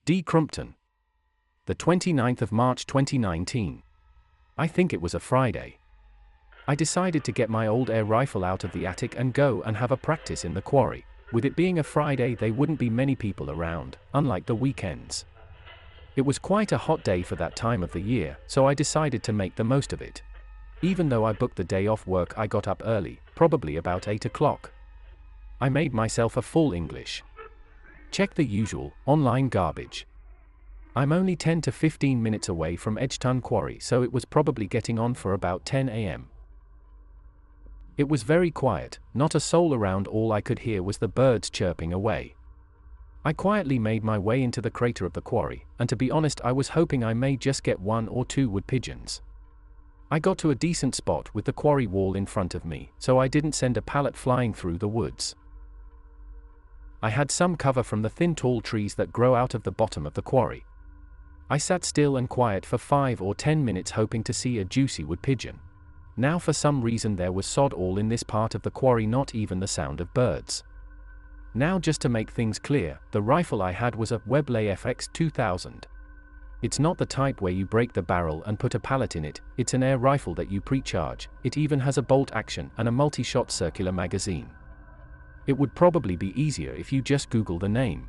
D. Crumpton. The 29th of March 2019. I think it was a Friday. I decided to get my old air rifle out of the attic and go and have a practice in the quarry. With it being a Friday, there wouldn't be many people around, unlike the weekends. It was quite a hot day for that time of the year, so I decided to make the most of it. Even though I booked the day off work, I got up early, probably about 8 o'clock. I made myself a full English. Check the usual, online garbage. I'm only 10 to 15 minutes away from Edgeton Quarry, so it was probably getting on for about 10 a.m. It was very quiet, not a soul around. All I could hear was the birds chirping away. I quietly made my way into the crater of the quarry, and to be honest, I was hoping I may just get 1 or 2 wood pigeons. I got to a decent spot with the quarry wall in front of me, so I didn't send a pallet flying through the woods. I had some cover from the thin tall trees that grow out of the bottom of the quarry. I sat still and quiet for 5 or 10 minutes hoping to see a juicy wood pigeon. Now for some reason there was sod all in this part of the quarry, not even the sound of birds. Now just to make things clear, the rifle I had was a Webley FX 2000. It's not the type where you break the barrel and put a pellet in it, it's an air rifle that you pre-charge. It even has a bolt action and a multi-shot circular magazine. It would probably be easier if you just Google the name.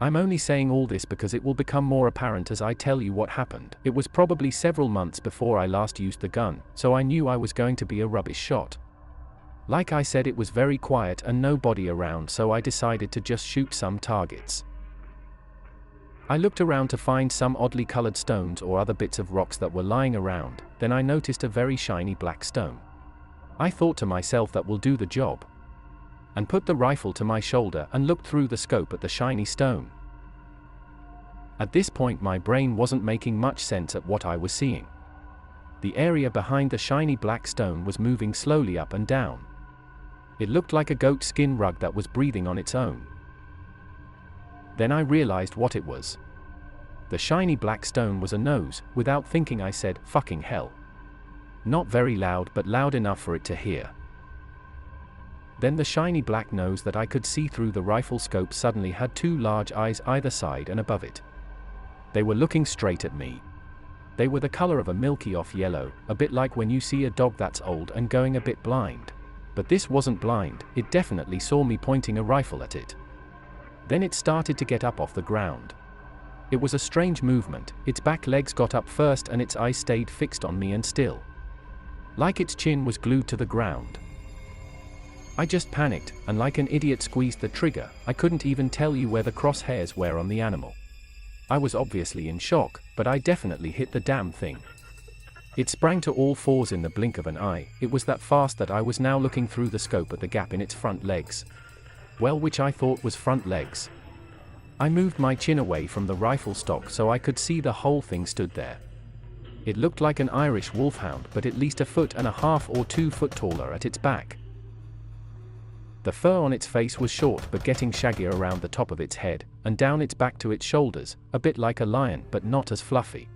I'm only saying all this because it will become more apparent as I tell you what happened. It was probably several months before I last used the gun, so I knew I was going to be a rubbish shot. Like I said, it was very quiet and nobody around, so I decided to just shoot some targets. I looked around to find some oddly colored stones or other bits of rocks that were lying around, then I noticed a very shiny black stone. I thought to myself, that will do the job, and put the rifle to my shoulder and looked through the scope at the shiny stone. At this point my brain wasn't making much sense at what I was seeing. The area behind the shiny black stone was moving slowly up and down. It looked like a goat skin rug that was breathing on its own. Then I realized what it was. The shiny black stone was a nose. Without thinking I said, "Fucking hell." Not very loud, but loud enough for it to hear. Then the shiny black nose that I could see through the rifle scope suddenly had 2 large eyes either side and above it. They were looking straight at me. They were the color of a milky off yellow, a bit like when you see a dog that's old and going a bit blind. But this wasn't blind, it definitely saw me pointing a rifle at it. Then it started to get up off the ground. It was a strange movement. Its back legs got up first and its eyes stayed fixed on me and still. Like its chin was glued to the ground. I just panicked, and like an idiot squeezed the trigger. I couldn't even tell you where the crosshairs were on the animal. I was obviously in shock, but I definitely hit the damn thing. It sprang to all fours in the blink of an eye. It was that fast that I was now looking through the scope at the gap in its front legs. Well, which I thought was front legs. I moved my chin away from the rifle stock so I could see the whole thing stood there. It looked like an Irish wolfhound, but at least 1.5 or 2 foot taller at its back. The fur on its face was short but getting shaggier around the top of its head, and down its back to its shoulders, a bit like a lion but not as fluffy.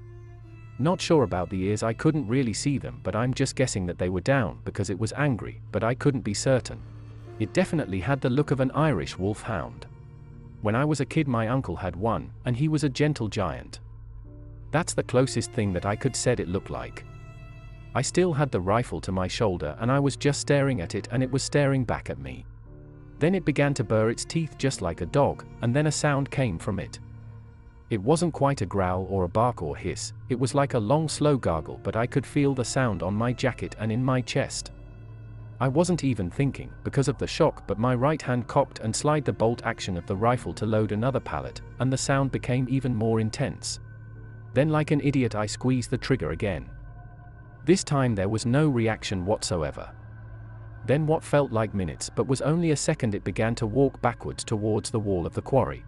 Not sure about the ears, I couldn't really see them, but I'm just guessing that they were down because it was angry, but I couldn't be certain. It definitely had the look of an Irish wolfhound. When I was a kid my uncle had one, and he was a gentle giant. That's the closest thing that I could said it looked like. I still had the rifle to my shoulder and I was just staring at it and it was staring back at me. Then it began to burr its teeth just like a dog, and then a sound came from it. It wasn't quite a growl or a bark or hiss, it was like a long slow gargle, but I could feel the sound on my jacket and in my chest. I wasn't even thinking, because of the shock, but my right hand cocked and slid the bolt action of the rifle to load another pellet, and the sound became even more intense. Then like an idiot I squeezed the trigger again. This time there was no reaction whatsoever. Then what felt like minutes but was only a second, it began to walk backwards towards the wall of the quarry.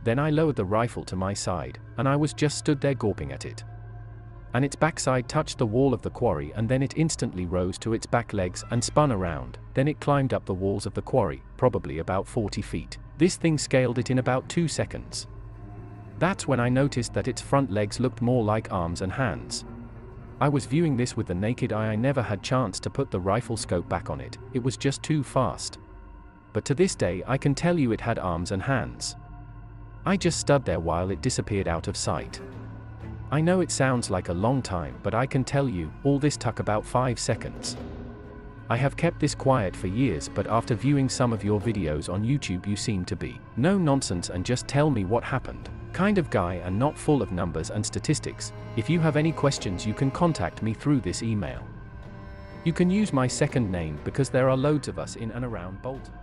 Then I lowered the rifle to my side, and I was just stood there gawping at it. And its backside touched the wall of the quarry, and then it instantly rose to its back legs and spun around. Then it climbed up the walls of the quarry, probably about 40 feet. This thing scaled it in about 2 seconds. That's when I noticed that its front legs looked more like arms and hands. I was viewing this with the naked eye. I never had chance to put the rifle scope back on it, it was just too fast. But to this day I can tell you it had arms and hands. I just stood there while it disappeared out of sight. I know it sounds like a long time, but I can tell you, all this took about 5 seconds. I have kept this quiet for years, but after viewing some of your videos on YouTube, you seem to be no nonsense and just tell me what happened kind of guy, and not full of numbers and statistics. If you have any questions, you can contact me through this email. You can use my second name because there are loads of us in and around Bolton.